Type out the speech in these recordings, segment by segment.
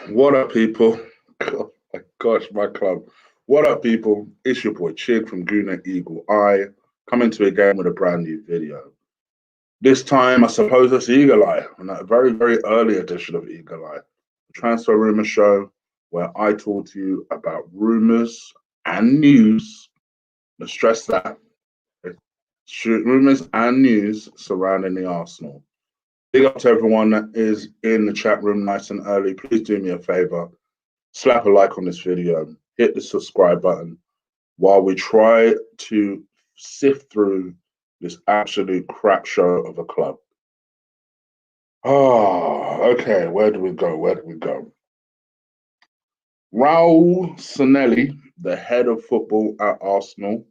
What up, people? Oh my gosh, my club. What up, people? It's your boy Chig from Guna Eagle Eye, coming to again with a brand new video. This time, I suppose it's Eagle Eye, and a very, very early edition of Eagle Eye, the transfer rumor show where I talk to you about rumors and news. Let's stress that. Rumors and news surrounding the Arsenal. Big up to everyone that is in the chat room nice and early. Please do me a favor. Slap a like on this video, hit the subscribe button while we try to sift through this absolute crap show of a club. Okay, where do we go? Raul Sanllehi, the head of football at Arsenal,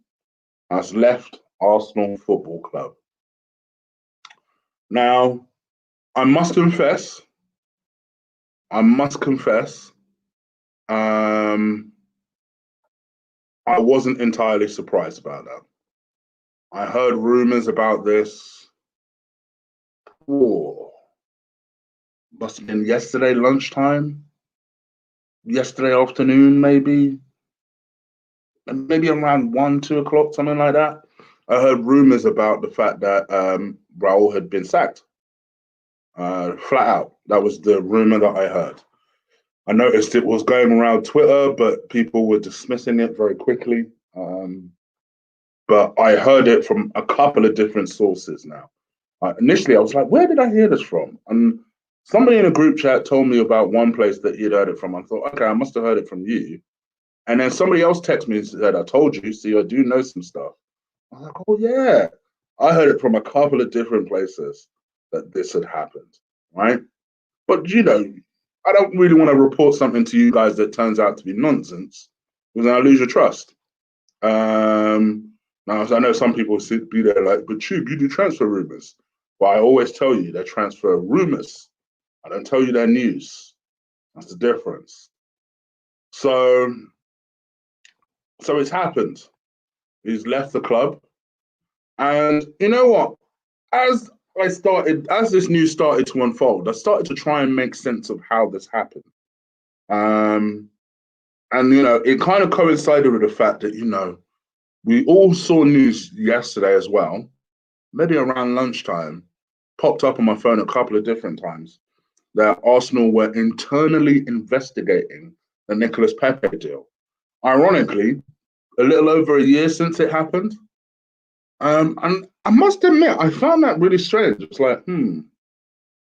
has left Arsenal Football Club. Now, I must confess, I wasn't entirely surprised about that. I heard rumors about this. Must have been yesterday lunchtime, yesterday afternoon, maybe around 1, 2 o'clock, something like that. I heard rumors about the fact that Raul had been sacked. Flat out. That was the rumor that I heard. I noticed it was going around Twitter, but people were dismissing it very quickly. But I heard it from a couple of different sources now. Initially, I was like, where did I hear this from? And somebody in a group chat told me about one place that he'd heard it from. I thought, okay, I must have heard it from you. And then somebody else texted me and said, I told you, see, I do know some stuff. I was like, oh, yeah. I heard it from a couple of different places that this had happened, right? But, I don't really want to report something to you guys that turns out to be nonsense because then I lose your trust. Now, I know some people be there like, but Tube, you do transfer rumors. Well, I always tell you they're transfer rumors. I don't tell you their news. That's the difference. So it's happened. He's left the club. And you know what? As this news started to unfold, I started to try and make sense of how this happened. And it kind of coincided with the fact that, we all saw news yesterday as well, maybe around lunchtime, popped up on my phone a couple of different times, that Arsenal were internally investigating the Nicolas Pepe deal. Ironically, a little over a year since it happened. And I must admit, I found that really strange. It's like,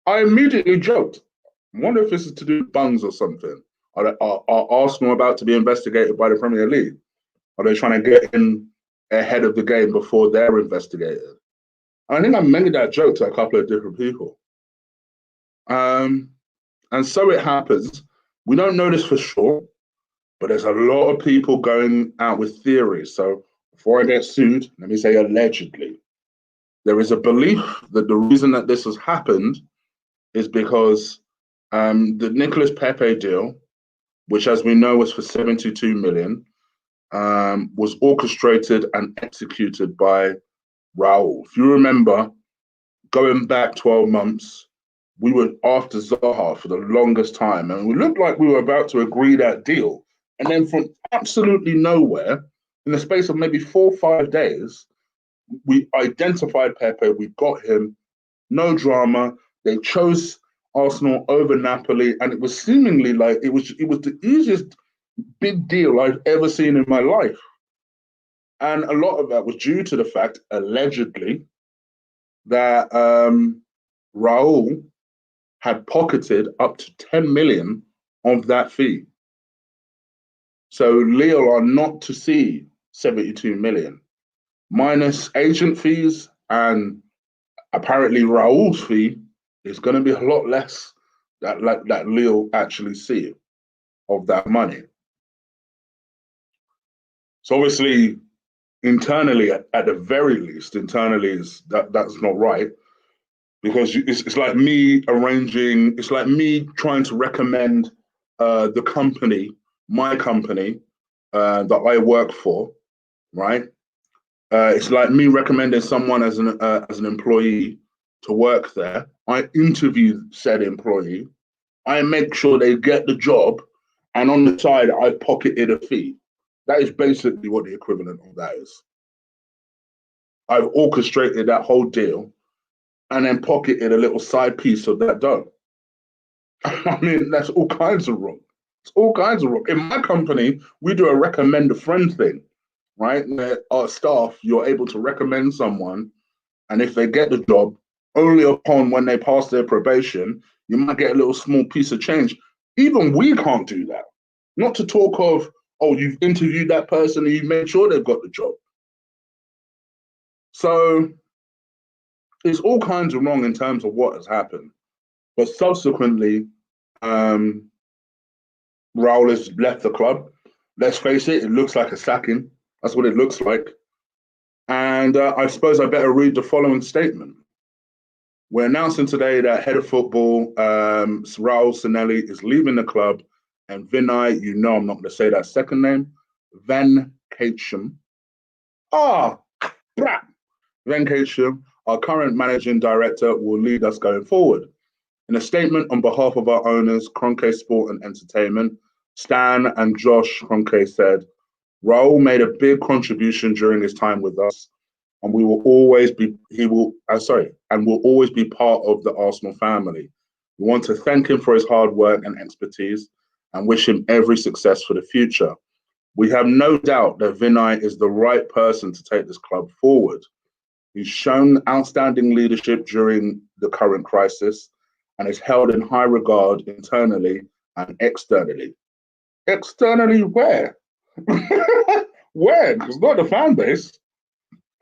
I immediately joked. I wonder if this is to do with bungs or something. Are Arsenal about to be investigated by the Premier League? Are they trying to get in ahead of the game before they're investigated? I think I made that joke to a couple of different people. And so it happens. We don't know this for sure, but there's a lot of people going out with theories. So before I get sued, let me say allegedly. There is a belief that the reason that this has happened is because the Nicolas Pepe deal, which as we know was for 72 million, was orchestrated and executed by Raul. If you remember, going back 12 months, we were after Zaha for the longest time, and we looked like we were about to agree that deal. And then from absolutely nowhere, in the space of maybe 4 or 5 days, we identified Pepe, we got him, no drama. They chose Arsenal over Napoli, and it was seemingly like it was the easiest big deal I've ever seen in my life. And a lot of that was due to the fact, allegedly, that Raul had pocketed up to 10 million of that fee. So Lille are not to see 72 million, minus agent fees, and apparently Raul's fee is going to be a lot less that Lille actually see of that money. So obviously, internally, at the very least, that's not right, because it's like me arranging. It's like me trying to recommend the company, my company, that I work for, right? It's like me recommending someone as an employee to work there. I interview said employee. I make sure they get the job, and on the side, I pocketed a fee. That is basically what the equivalent of that is. I've orchestrated that whole deal and then pocketed a little side piece of that dough. I mean, that's all kinds of wrong. It's all kinds of wrong. In my company, we do a recommend a friend thing, right? Where our staff, you're able to recommend someone, and if they get the job, only upon when they pass their probation, you might get a little small piece of change. Even we can't do that. Not to talk of, oh, you've interviewed that person and you've made sure they've got the job. So it's all kinds of wrong in terms of what has happened. But subsequently, um, Raul has left the club. Let's face it, it looks like a sacking. That's what it looks like. And I suppose I better read the following statement. We're announcing today that head of football, Raul Sanllehi, is leaving the club, and Vinai, you know I'm not going to say that second name, Van Ketchum. Van Ketchum, our current managing director, will lead us going forward. In a statement on behalf of our owners, Kroenke Sport and Entertainment, Stan and Josh Kroenke said, Raul made a big contribution during his time with us, and we will always be and will always be part of the Arsenal family. We want to thank him for his hard work and expertise and wish him every success for the future. We have no doubt that Vinai is the right person to take this club forward. He's shown outstanding leadership during the current crisis and is held in high regard internally and externally. Externally, where? Where? Because not the fan base.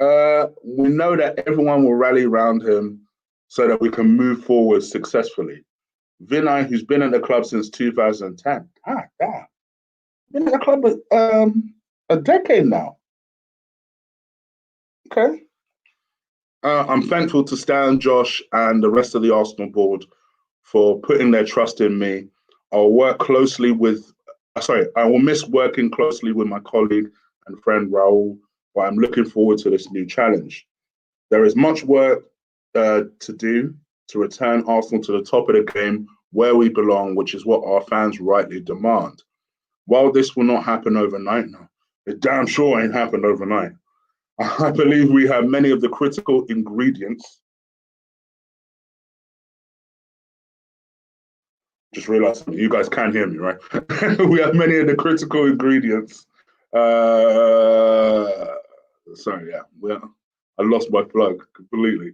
We know that everyone will rally around him so that we can move forward successfully. Vinai, who's been at the club since 2010, been at the club a decade now. Okay. I'm thankful to Stan, Josh, and the rest of the Arsenal board for putting their trust in me. I'll work closely with, I will miss working closely with my colleague and friend Raul, but I'm looking forward to this new challenge. There is much work to do to return Arsenal to the top of the game where we belong, which is what our fans rightly demand. While this will not happen overnight, no, it damn sure ain't happened overnight. I believe we have many of the critical ingredients. Just realized you guys can hear me, right? We have many of the critical ingredients. Sorry, yeah, I lost my plug completely.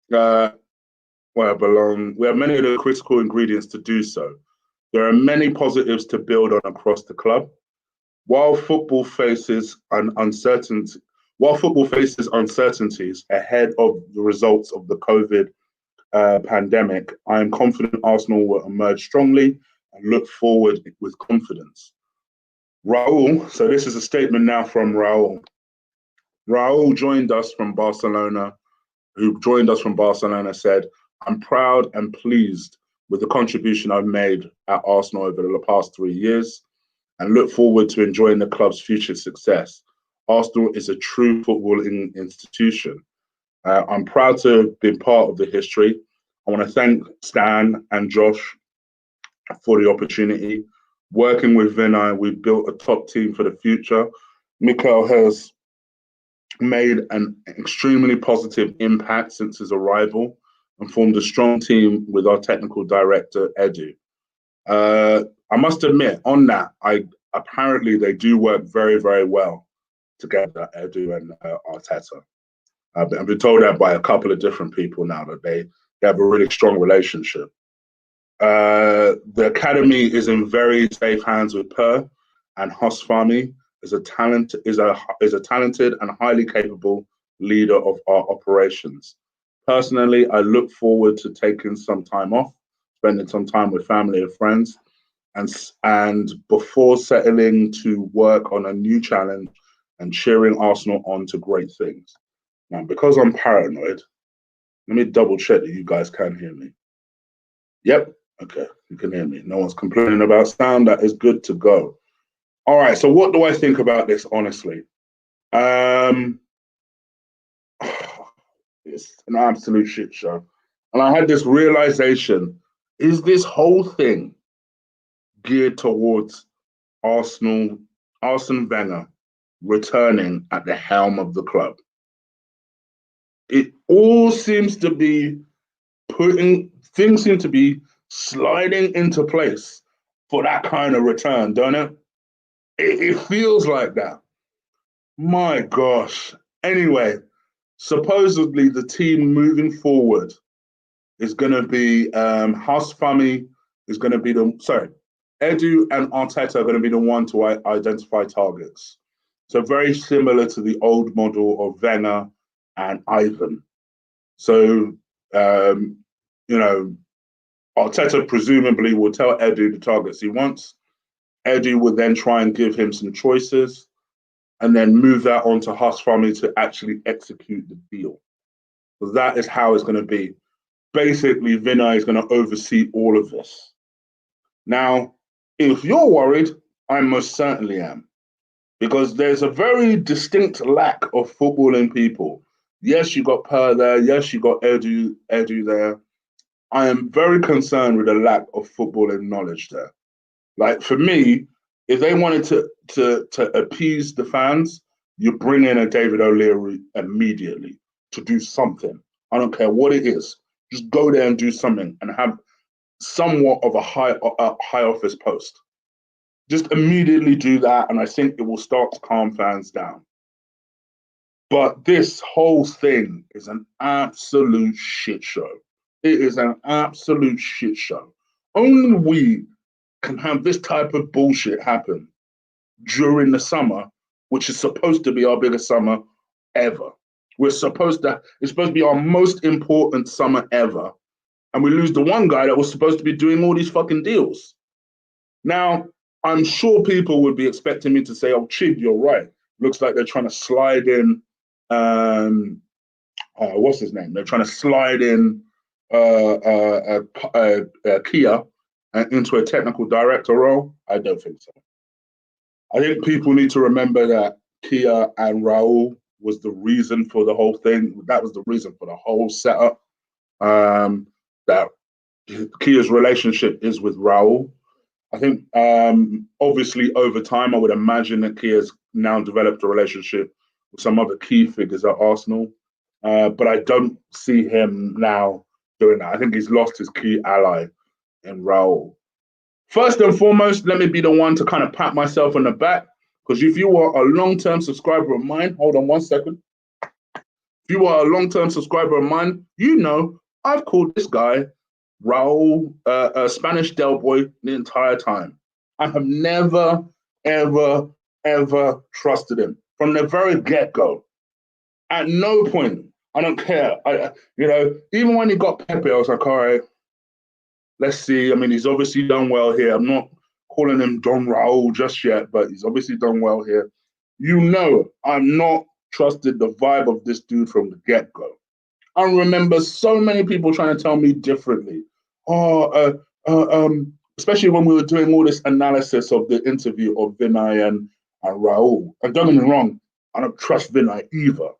Where I belong, we have many of the critical ingredients to do so. There are many positives to build on across the club. While football faces uncertainties ahead of the results of the COVID pandemic, I am confident Arsenal will emerge strongly and look forward with confidence. Raul, so this is a statement now from Raul. Raul joined us from Barcelona, said, I'm proud and pleased with the contribution I've made at Arsenal over the past 3 years and look forward to enjoying the club's future success. Arsenal is a true footballing institution. I'm proud to have been part of the history. I want to thank Stan and Josh for the opportunity. Working with Vinai, we've built a top team for the future. Mikel has made an extremely positive impact since his arrival and formed a strong team with our technical director, Edu. I must admit, on that, apparently they do work very, very well together, Edu and Arteta. I've been told that by a couple of different people now that they have a really strong relationship. The academy is in very safe hands with Per, and Hosfami is a talented and highly capable leader of our operations. Personally, I look forward to taking some time off, spending some time with family and friends, and before settling to work on a new challenge and cheering Arsenal on to great things. Now, because I'm paranoid, let me double check that you guys can hear me. Yep. Okay, you can hear me. No one's complaining about sound. That is good to go. All right, so what do I think about this, honestly? It's an absolute shit show. And I had this realization Is this whole thing geared towards Arsene Wenger returning at the helm of the club? It all seems to be things seem to be sliding into place for that kind of return, don't it? It feels like that. My gosh. Anyway, supposedly the team moving forward is going to be House Fami is going to be Edu and Arteta are going to be the one to identify targets. So very similar to the old model of Wenger and Ivan. So, Arteta presumably will tell Edu the targets he wants. Edu will then try and give him some choices and then move that on to Huss Family to actually execute the deal. So that is how it's going to be. Basically, Vinai is going to oversee all of this. Now, if you're worried, I most certainly am. Because there's a very distinct lack of footballing people. Yes, you got Per there. Yes, you got Edu there. I am very concerned with the lack of footballing knowledge there. Like for me, if they wanted to appease the fans, you bring in a David O'Leary immediately to do something. I don't care what it is. Just go there and do something and have somewhat of a high office post. Just immediately do that, and I think it will start to calm fans down. But this whole thing is an absolute shit show. It is an absolute shit show. Only we can have this type of bullshit happen during the summer, which is supposed to be our biggest summer ever. It's supposed to be our most important summer ever. And we lose the one guy that was supposed to be doing all these fucking deals. Now, I'm sure people would be expecting me to say, oh, Chid, you're right. Looks like they're trying to slide in, what's his name? They're trying to slide in Kia into a technical director role. I don't think so. I think people need to remember that Kia and Raul was the reason for the whole thing. That was the reason for the whole setup. That Kia's relationship is with Raul. I think obviously over time, I would imagine that Kia's now developed a relationship with some other key figures at Arsenal. But I don't see him now doing that. I think he's lost his key ally in Raul. First and foremost, let me be the one to kind of pat myself on the back, because if you are a long-term subscriber of mine, hold on one second. If you are a long-term subscriber of mine, you know I've called this guy Raul Spanish Del Boy the entire time. I have never, ever, ever trusted him from the very get-go. At no point, I don't care. Even when he got Pepe, I was like, all right, let's see. I mean, he's obviously done well here. I'm not calling him Don Raul just yet, but he's obviously done well here. You know, I'm not trusted the vibe of this dude from the get-go. I remember so many people trying to tell me differently. Especially when we were doing all this analysis of the interview of Vinai and Raul. And don't get me wrong, I don't trust Vinai either.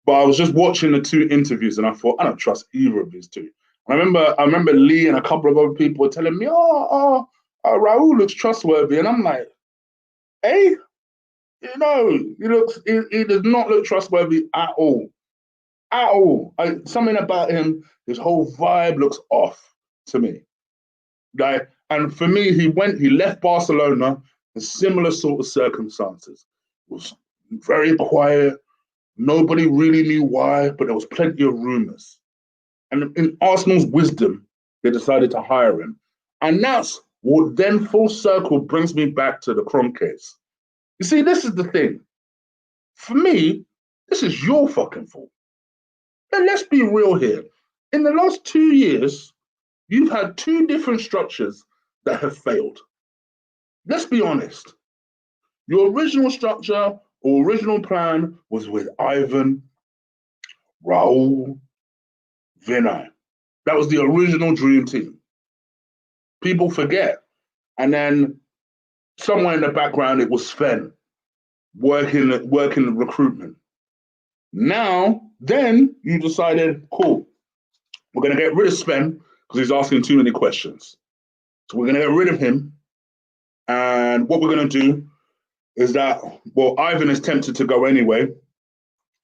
But I was just watching the two interviews and I thought, I don't trust either of these two. And I remember Lee and a couple of other people were telling me, Raul looks trustworthy. And I'm like, hey, he does not look trustworthy at all. At all. Something about him, his whole vibe looks off to me. And for me, he left Barcelona in similar sort of circumstances. It was very quiet. Nobody really knew why, but there was plenty of rumors. And in Arsenal's wisdom, they decided to hire him. And that's what then full circle brings me back to the Cron case. You see, this is the thing. For me, this is your fucking fault. And let's be real here. In the last 2 years, you've had two different structures that have failed. Let's be honest. Your original structure or original plan was with Ivan, Raul, Vinai. That was the original dream team. People forget. And then somewhere in the background, it was Sven working the recruitment. Now, then you decided, cool, we're going to get rid of Sven because he's asking too many questions. So we're going to get rid of him. And what we're going to do is that, well, Ivan is tempted to go anyway.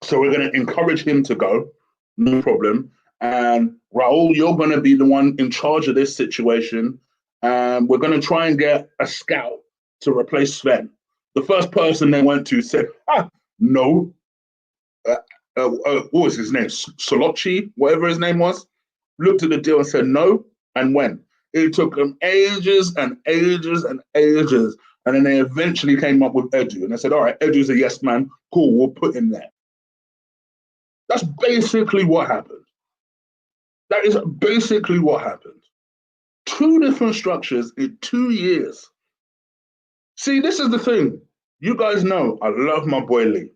So we're going to encourage him to go. No problem. And Raul, you're going to be the one in charge of this situation. And we're going to try and get a scout to replace Sven. The first person they went to said, no. What was his name? Solochi, whatever his name was. Looked at the deal and said no, and went. It took them ages and ages and ages. And then they eventually came up with Edu. And they said, all right, Edu's a yes man. Cool, we'll put him there. That's basically what happened. That is basically what happened. 2 different structures in 2 years. See, this is the thing. You guys know I love my boy Lee.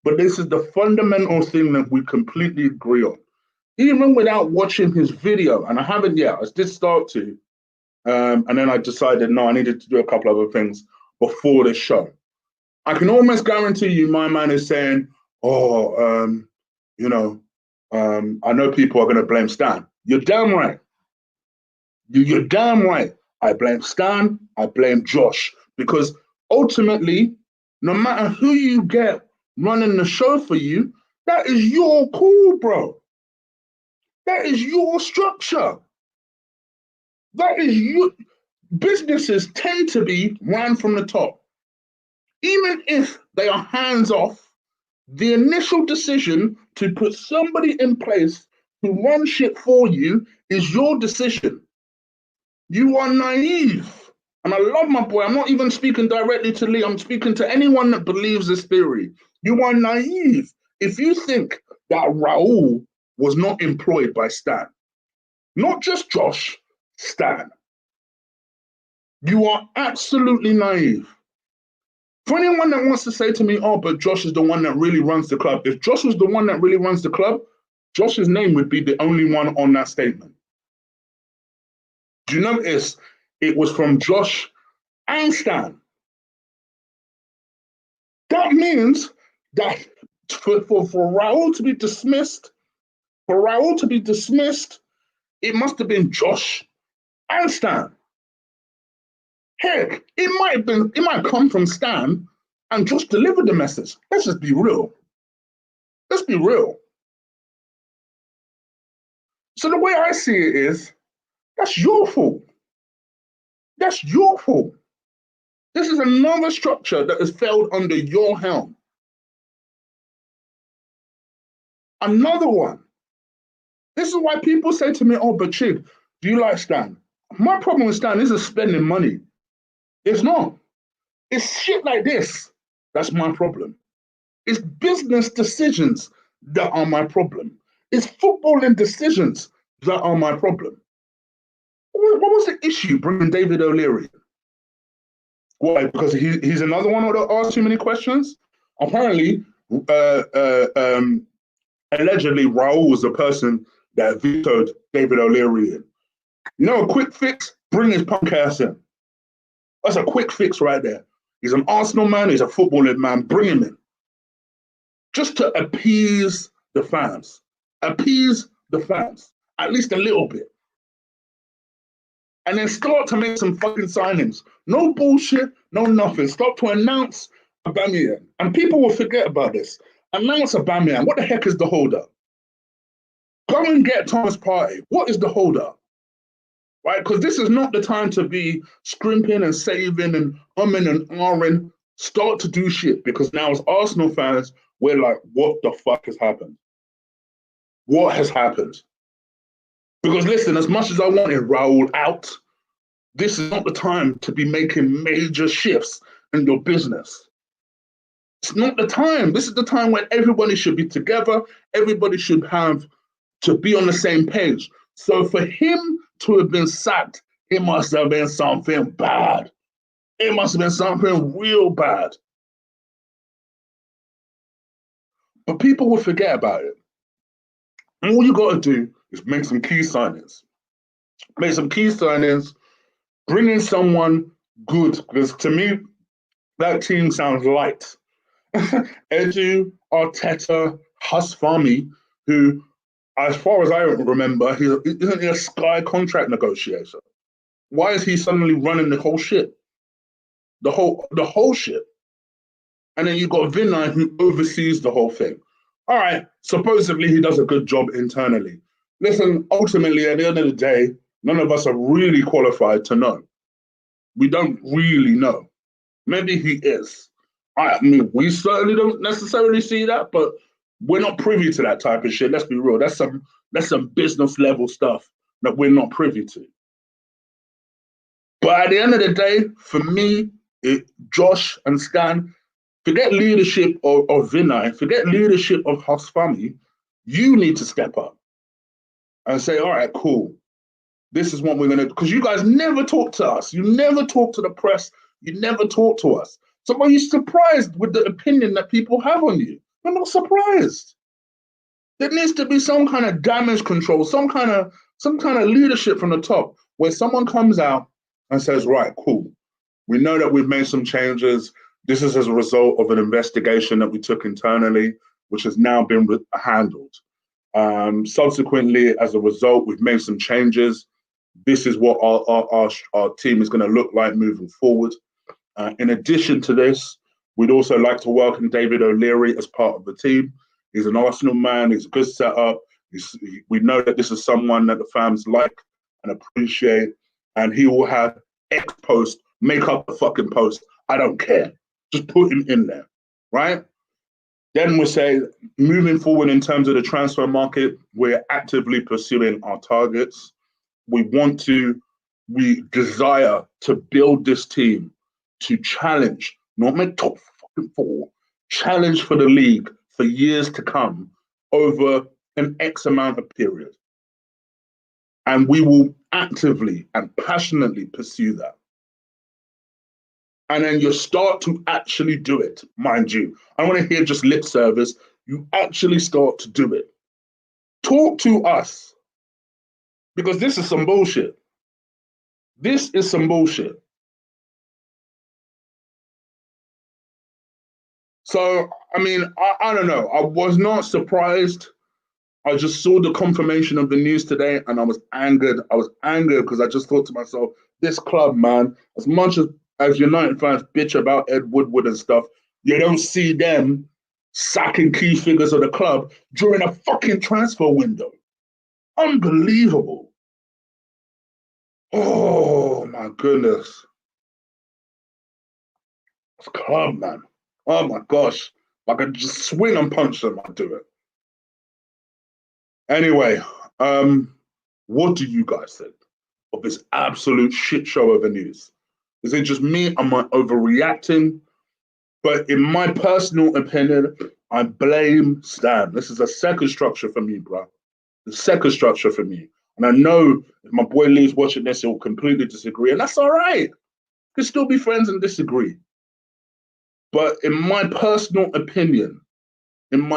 But this is the fundamental thing that we completely agree on. Even without watching his video, and I haven't yet, I did start to, and then I decided, no, I needed to do a couple other things before this show. I can almost guarantee you my man is saying, I know people are going to blame Stan. You're damn right. You're damn right. I blame Stan, I blame Josh, because ultimately, no matter who you get running the show for you, that is your call, bro. That is your structure. That is your businesses tend to be ran from the top. Even if they are hands off, the initial decision to put somebody in place to run shit for you is your decision. You are naive. And I love my boy. I'm not even speaking directly to Lee. I'm speaking to anyone that believes this theory. You are naive if you think that Raul was not employed by Stan. Not just Josh, Stan. You are absolutely naive. For anyone that wants to say to me, oh, but Josh is the one that really runs the club. If Josh was the one that really runs the club, Josh's name would be the only one on that statement. Do you notice it was from Josh and Stan? That means that for Raul to be dismissed, it must have been Josh and Stan. Heck, it might come from Stan and Josh delivered the message. Let's just be real. Let's be real. So the way I see it is, that's your fault. That's your fault. This is another structure that has failed under your helm. Another one. This is why people say to me, oh, but Chig, do you like Stan? My problem with Stan isn't spending money. It's not. It's shit like this that's my problem. It's business decisions that are my problem. It's footballing decisions that are my problem. What was the issue bringing David O'Leary? Why? Because he's another one that asks too many questions? Apparently, allegedly, Raul was the person that vetoed David O'Leary in. You know, a quick fix? Bring his punk ass in. That's a quick fix right there. He's an Arsenal man. He's a footballing man. Bring him in. Just to appease the fans. Appease the fans. At least a little bit. And then start to make some fucking signings. No bullshit, no nothing. Start to announce Aubameyang. And people will forget about this. Announce Aubameyang. What the heck is the holdup? Go and get Thomas Partey. What is the holdup? Right? Because this is not the time to be scrimping and saving and umming and ahhing. Start to do shit. Because now as Arsenal fans, we're like, what the fuck has happened? What has happened? Because listen, as much as I wanted Raul out, this is not the time to be making major shifts in your business. It's not the time. This is the time when everybody should be together. Everybody should have to be on the same page. So for him to have been sacked, it must have been something bad. It must have been something real bad. But people will forget about it. And all you got to do is make some key signings. Make some key signings, bring in someone good, because to me, that team sounds light. Edu, Arteta, Husfami, who as far as I remember, isn't he a Sky contract negotiator? Why is he suddenly running the whole shit? The whole shit. And then you've got Vinai who oversees the whole thing. All right, supposedly he does a good job internally. Listen, ultimately, at the end of the day, none of us are really qualified to know. We don't really know. Maybe he is. I mean, we certainly don't necessarily see that, but we're not privy to that type of shit. Let's be real. That's some business level stuff that we're not privy to. But at the end of the day, for me, Josh and Stan, forget leadership of Vinay, forget leadership of Hasfami. You need to step up and say, all right, cool. This is what we're going to, because you guys never talk to us. You never talk to the press. You never talk to us. So are you surprised with the opinion that people have on you? I'm not surprised. There needs to be some kind of damage control, some kind of leadership from the top where someone comes out and says, right, cool. We know that we've made some changes. This is as a result of an investigation that we took internally, which has now been handled. Subsequently, as a result, we've made some changes. This is what our team is going to look like moving forward. In addition to this, we'd also like to welcome David O'Leary as part of the team. He's an Arsenal man. He's a good setup. We know that this is someone that the fans like and appreciate, and he will have X post, make up the fucking post. I don't care. Just put him in there, right? Then we say, moving forward in terms of the transfer market, we're actively pursuing our targets. We desire to build this team to challenge, not make top fucking four, challenge for the league for years to come over an X amount of period. And we will actively and passionately pursue that. And then you start to actually do it, mind you. I don't want to hear just lip service. You actually start to do it. Talk to us. Because this is some bullshit. This is some bullshit. So, I mean, I don't know. I was not surprised. I just saw the confirmation of the news today and I was angered. I was angered because I just thought to myself, this club, man, as much as United fans bitch about Ed Woodward and stuff, you don't see them sacking key figures of the club during a fucking transfer window. Unbelievable. Oh, my goodness. It's club, man. Oh, my gosh. If I could just swing and punch them, I'd do it. Anyway, what do you guys think of this absolute shit show of the news? Is it just me? Am I overreacting? But in my personal opinion, I blame Stan. This is a second structure for me, bro. The second structure for me. And I know if my boy Lee's watching this, he'll completely disagree. And that's all right. We can still be friends and disagree. But in my personal opinion, and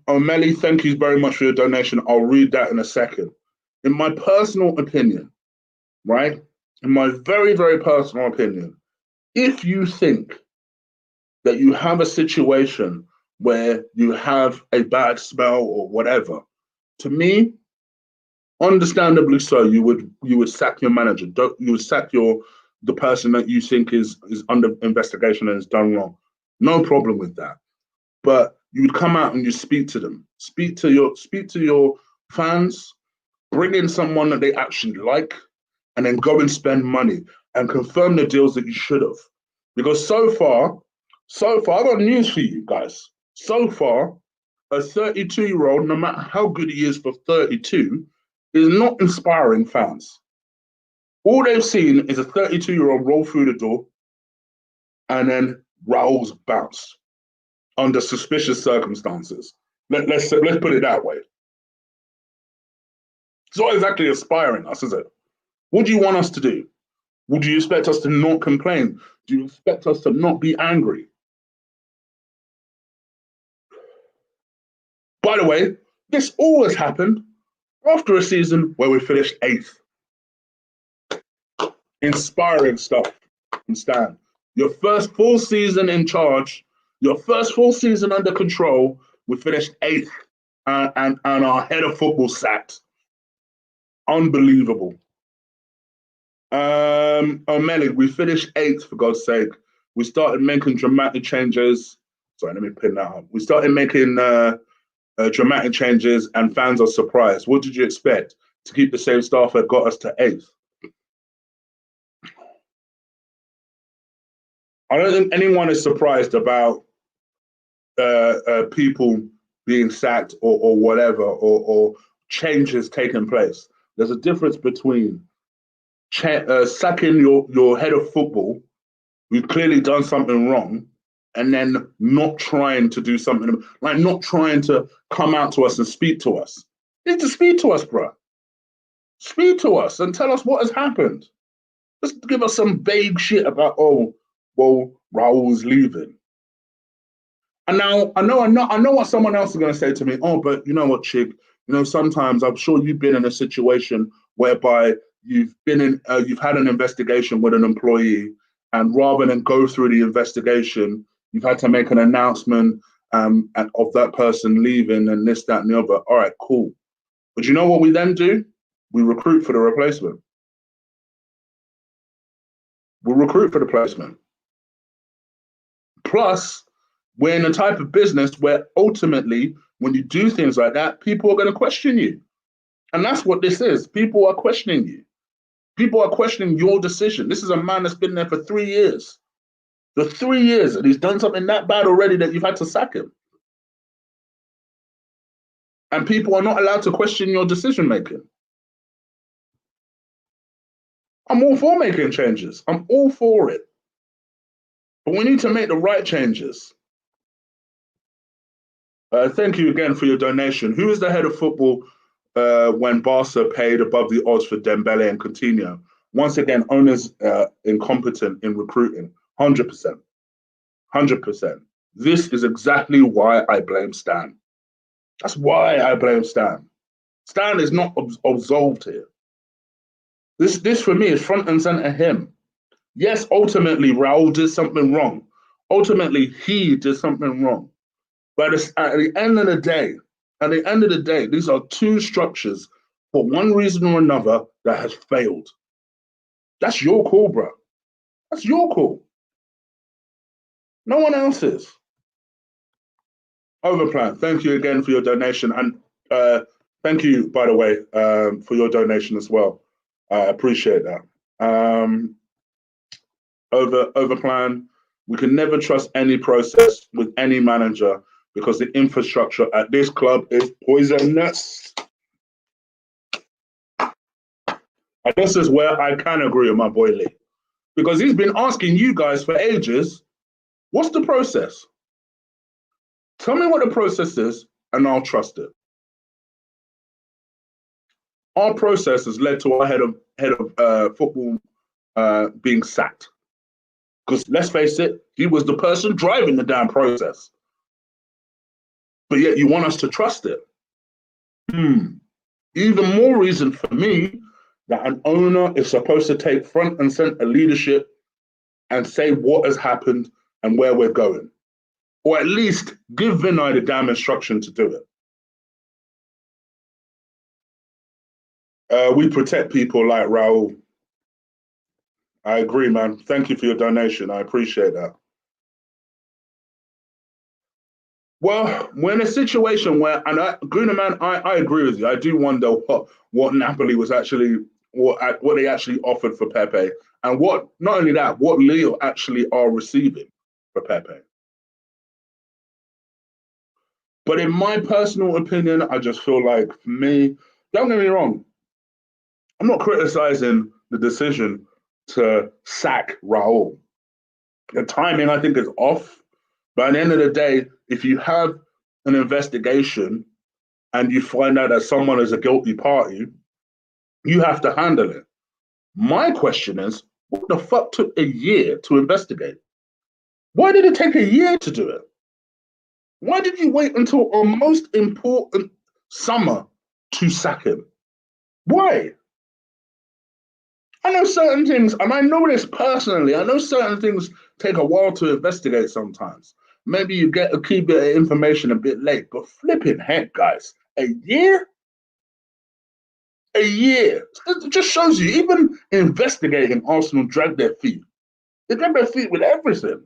O'Malley, thank you very much for your donation. I'll read that in a second. In my personal opinion, right? In my very, very personal opinion, if you think that you have a situation where you have a bad smell or whatever, to me, understandably so, you would sack your manager. You would sack the person that you think is under investigation and has done wrong. No problem with that. But you would come out and you speak to them, speak to your fans, bring in someone that they actually like, and then go and spend money and confirm the deals that you should have. Because so far, I've got news for you guys. So far, a 32-year-old, no matter how good he is for 32, is not inspiring fans. All they've seen is a 32-year-old roll through the door and then Raul's bounce under suspicious circumstances. Let's put it that way. It's not exactly inspiring us, is it? What do you want us to do? Would you expect us to not complain? Do you expect us to not be angry? By the way, this always happened after a season where we finished 8th. Inspiring stuff from Stan. Your first full season in charge, your first full season under control, we finished 8th, and our head of football sacked. Unbelievable. O'Malley, we finished 8th, for God's sake. We started making dramatic changes. Sorry, let me pin that up. We started making dramatic changes, and fans are surprised. What did you expect? To keep the same staff that got us to 8th? I don't think anyone is surprised about people being sacked or whatever, or changes taking place. There's a difference between sacking your head of football, who's clearly done something wrong, and then not trying to do something, like not trying to come out to us and speak to us. You need to speak to us, bro. Speak to us and tell us what has happened. Just give us some vague shit about, oh, well, Raul's leaving. And now I know what someone else is going to say to me. Oh, but you know what, Chig? You know, sometimes I'm sure you've been in a situation whereby you've had an investigation with an employee, and rather than go through the investigation, you've had to make an announcement of that person leaving and this, that, and the other. All right, cool. But you know what we then do? We recruit for the replacement. We'll recruit for the placement. Plus, we're in a type of business where ultimately, when you do things like that, people are going to question you. And that's what this is. People are questioning you. People are questioning your decision. This is a man that's been there for 3 years. For 3 years, and he's done something that bad already that you've had to sack him. And people are not allowed to question your decision making. I'm all for making changes. I'm all for it. But we need to make the right changes. Thank you again for your donation. Who is the head of football when Barca paid above the odds for Dembele and Coutinho? Once again, owners incompetent in recruiting. 100%. 100%. This is exactly why I blame Stan. That's why I blame Stan. Stan is not absolved here. This for me is front and center him. Yes, ultimately, Raul did something wrong. Ultimately, he did something wrong. But at the end of the day, these are two structures, for one reason or another, that has failed. That's your call, bro. That's your call. No one else's. Overplan, thank you again for your donation. And thank you, by the way, for your donation as well. I appreciate that. Overplan, we can never trust any process with any manager because the infrastructure at this club is poisonous. And this is where I can agree with my boy Lee. Because he's been asking you guys for ages, what's the process? Tell me what the process is, and I'll trust it. Our process has led to our head of football being sacked. Because let's face it, he was the person driving the damn process. But yet you want us to trust it. Even more reason for me that an owner is supposed to take front and center leadership and say what has happened and where we're going. Or at least give Vinai the damn instruction to do it. We protect people like Raul. I agree, man. Thank you for your donation. I appreciate that. Well, we're in a situation where, and Gruner, man, I agree with you. I do wonder what Napoli was actually, what they actually offered for Pepe, and what, not only that, what Lille actually are receiving for Pepe. But in my personal opinion, I just feel like, for me, don't get me wrong, I'm not criticizing the decision to sack Raul. The timing, I think, is off. But at the end of the day, if you have an investigation and you find out that someone is a guilty party, you have to handle it. My question is, what the fuck took a year to investigate? Why did it take a year to do it? Why did you wait until our most important summer to sack him? Why? I know certain things, and I know this personally, I know certain things take a while to investigate sometimes. maybe you get a key bit of information a bit late, but flipping heck, guys, a year? A year. It just shows you, even investigating, Arsenal dragged their feet. They dragged their feet with everything.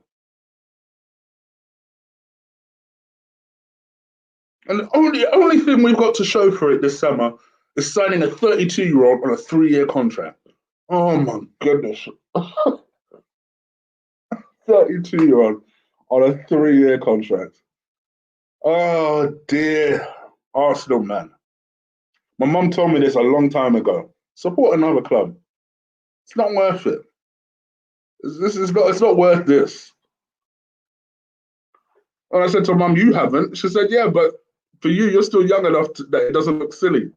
And the only thing we've got to show for it this summer is signing a 32-year-old on a 3-year contract. Oh my goodness. 32-year-old on a 3-year contract. Oh dear. Arsenal, man. My mum told me this a long time ago. Support another club. It's not worth it. It's not worth this. And I said to Mum, you haven't? She said, yeah, but for you, you're still young enough that it doesn't look silly.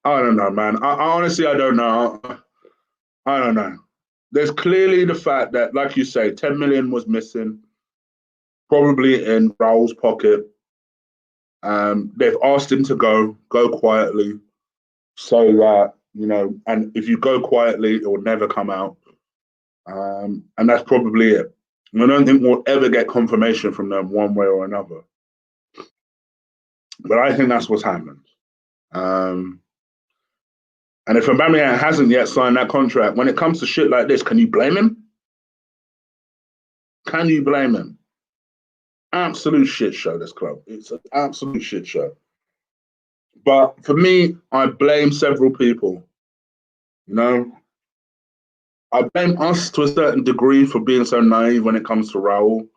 I don't know, man. I honestly, I don't know. I don't know. There's clearly the fact that, like you say, 10 million was missing, probably in Raul's pocket. They've asked him to go quietly, so that, and if you go quietly, it will never come out. And that's probably it. I don't think we'll ever get confirmation from them one way or another. But I think that's what's happened. And if Aubameyang hasn't yet signed that contract, when it comes to shit like this, can you blame him? Can you blame him? Absolute shit show, this club. It's an absolute shit show. But for me, I blame several people. I blame us to a certain degree for being so naive when it comes to Raul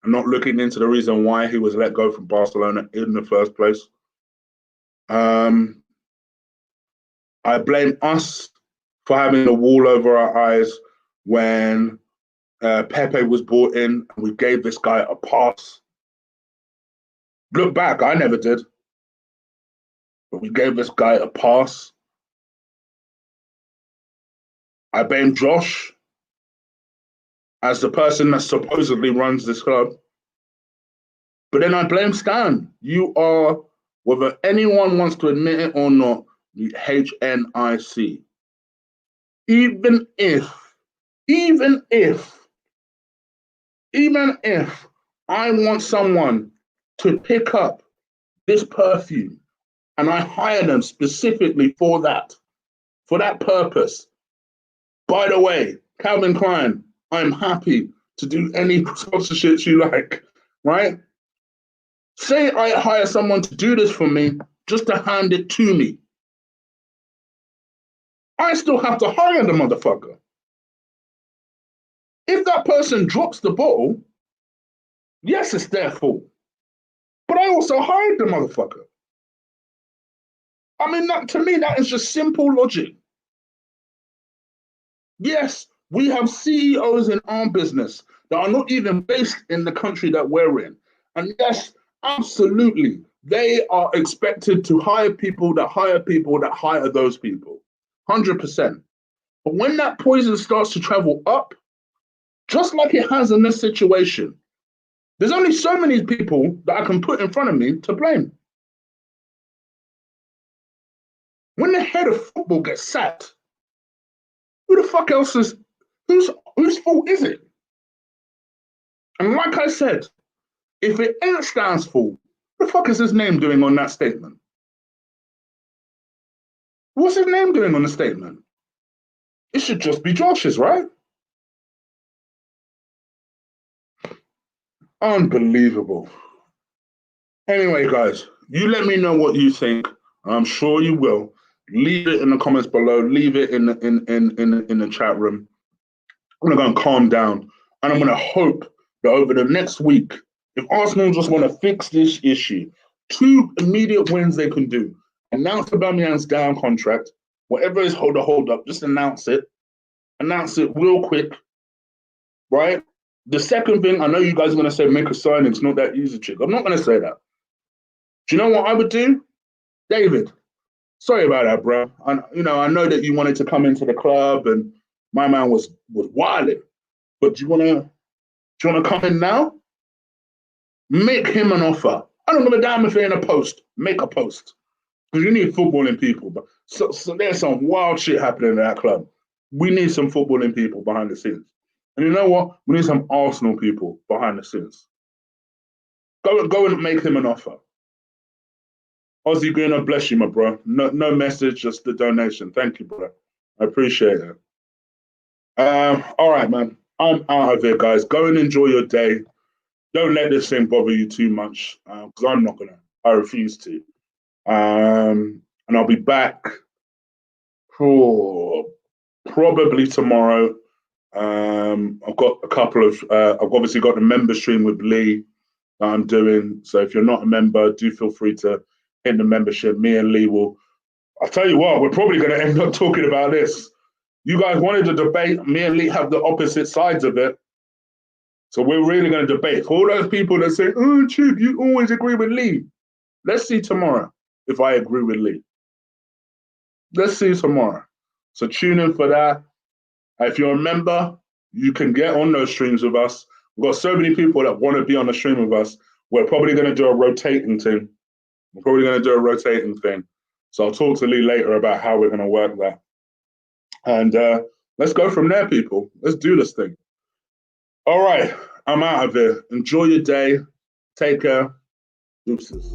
and not looking into the reason why he was let go from Barcelona in the first place. I blame us for having a wall over our eyes when Pepe was brought in and we gave this guy a pass. Look back, I never did. But we gave this guy a pass. I blame Josh as the person that supposedly runs this club. But then I blame Stan. You are, whether anyone wants to admit it or not, the HNIC. Even if I want someone to pick up this perfume and I hire them specifically for that purpose. By the way, Calvin Klein, I'm happy to do any sponsorships you like, right? Say I hire someone to do this for me, just to hand it to me. I still have to hire the motherfucker. If that person drops the ball, yes, it's their fault. But I also hired the motherfucker. I mean, to me, that is just simple logic. Yes, we have CEOs in our business that are not even based in the country that we're in. And yes, absolutely, they are expected to hire people that hire people that hire those people. 100%. But when that poison starts to travel up, just like it has in this situation, there's only so many people that I can put in front of me to blame. When the head of football gets sacked, who the fuck else is, whose fault is it? And like I said, if it ain't Stan's fault, what the fuck is his name doing on that statement? What's his name doing on the statement? It should just be Josh's, right? Unbelievable. Anyway, guys, you let me know what you think. I'm sure you will. Leave it in the comments below. Leave it in the chat room. I'm gonna go and calm down, and I'm gonna hope that over the next week, if Arsenal just want to fix this issue, 2 immediate wins they can do. Announce Aubameyang's down contract. Whatever is the hold up, just announce it. Announce it real quick, right? The second thing, I know you guys are going to say make a signing. It's not that easy, chick. I'm not going to say that. Do you know what I would do? David, sorry about that, bro. I know that you wanted to come into the club and my man was wilding. But do you want to come in now? Make him an offer. I don't give a damn if they're in a post. Make a post. Because you need footballing people. But so there's some wild shit happening in that club. we need some footballing people behind the scenes. And you know what? We need some Arsenal people behind the scenes. Go and make him an offer. Ozzy Greener, bless you, my bro. No message, just the donation. Thank you, bro. I appreciate it. All right, man. I'm out of here, guys. Go and enjoy your day. Don't let this thing bother you too much, because I'm not gonna. I refuse to. And I'll be back for probably tomorrow. I've got a couple of. I've obviously got the member stream with Lee that I'm doing. So if you're not a member, do feel free to hit the membership. Me and Lee will. I'll tell you what. We're probably going to end up talking about this. You guys wanted to debate. Me and Lee have the opposite sides of it. So we're really going to debate. For all those people that say, "Oh, Chib, you always agree with Lee." Let's see tomorrow if I agree with Lee. Let's see tomorrow. So tune in for that. If you're a member, you can get on those streams with us. We've got so many people that want to be on the stream with us. We're probably going to do a rotating thing. So I'll talk to Lee later about how we're going to work that. And let's go from there, people. Let's do this thing. All right. I'm out of here. Enjoy your day. Take care. Deuces.